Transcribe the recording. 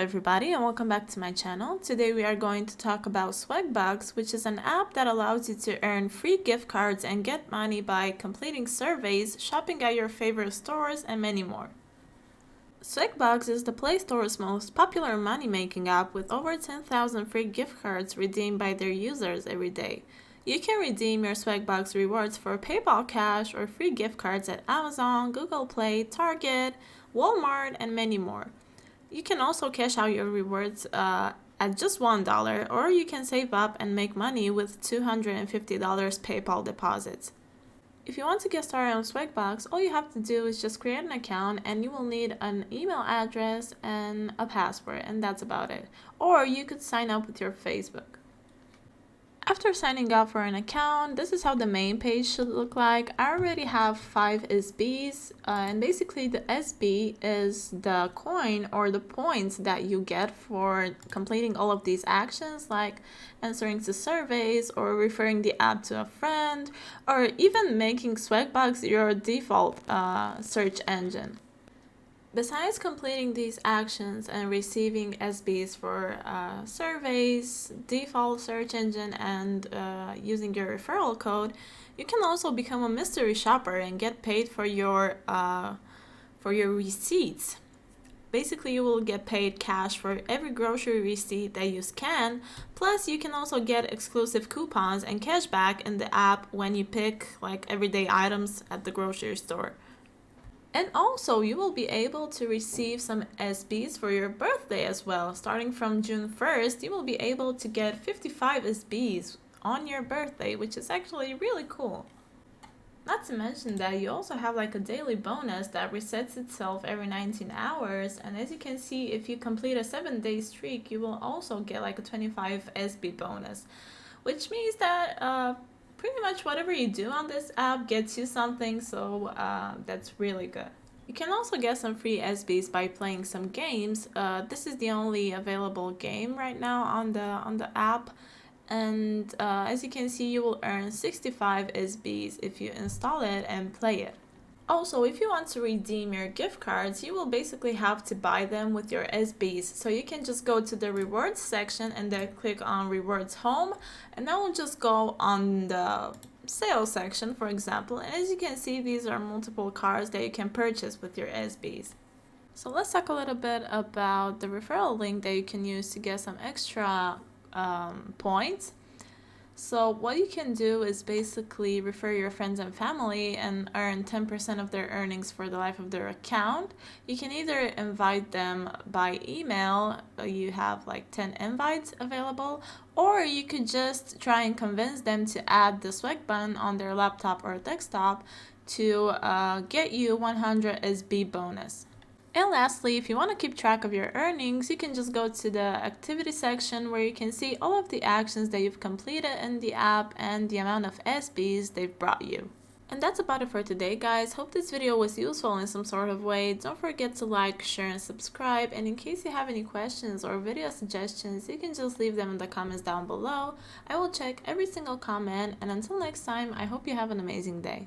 everybody, and welcome back to my channel. Today we are going to talk about Swagbucks, which is an app that allows you to earn free gift cards and get money by completing surveys, shopping at your favorite stores, and many more. Swagbucks is the Play Store's most popular money-making app with over 10,000 free gift cards redeemed by their users every day. You can redeem your Swagbucks rewards for PayPal Cash or free gift cards at Amazon, Google Play, Target, Walmart, and many more. You can also cash out your rewards at just $1, or you can save up and make money with $250 PayPal deposits. If you want to get started on Swagbucks, all you have to do is just create an account, and you will need an email address and a password, and that's about it. Or you could sign up with your Facebook. After signing up for an account, this is how the main page should look like. I already have 5 SBs, and basically the SB is the coin or the points that you get for completing all of these actions, like answering to surveys or referring the app to a friend, or even making Swagbucks your default search engine. Besides completing these actions and receiving SBs for surveys, default search engine, and using your referral code, you can also become a mystery shopper and get paid for your receipts. Basically, you will get paid cash for every grocery receipt that you scan. Plus, you can also get exclusive coupons and cash back in the app when you pick like everyday items at the grocery store. And also, you will be able to receive some SBs for your birthday as well. Starting from June 1st, you will be able to get 55 SBs on your birthday, which is actually really cool. Not to mention that you also have like a daily bonus that resets itself every 19 hours. And as you can see, if you complete a 7-day streak, you will also get like a 25 SB bonus, which means that pretty much whatever you do on this app gets you something, so that's really good. You can also get some free SBs by playing some games. This is the only available game right now on the app, and as you can see, you will earn 65 SBs if you install it and play it. Also, if you want to redeem your gift cards, you will basically have to buy them with your SBs. So you can just go to the rewards section and then click on rewards home, and that will just go on the sales section, for example. And as you can see, these are multiple cards that you can purchase with your SBs. So let's talk a little bit about the referral link that you can use to get some extra points. So what you can do is basically refer your friends and family and earn 10% of their earnings for the life of their account. You can either invite them by email, you have like 10 invites available, or you could just try and convince them to add the swag button on their laptop or desktop to get you 100 SB bonus. And lastly, if you want to keep track of your earnings, you can just go to the activity section where you can see all of the actions that you've completed in the app and the amount of SBs they've brought you. And that's about it for today, guys. Hope this video was useful in some sort of way. Don't forget to like, share, and subscribe. And in case you have any questions or video suggestions, you can just leave them in the comments down below. I will check every single comment. And until next time, I hope you have an amazing day.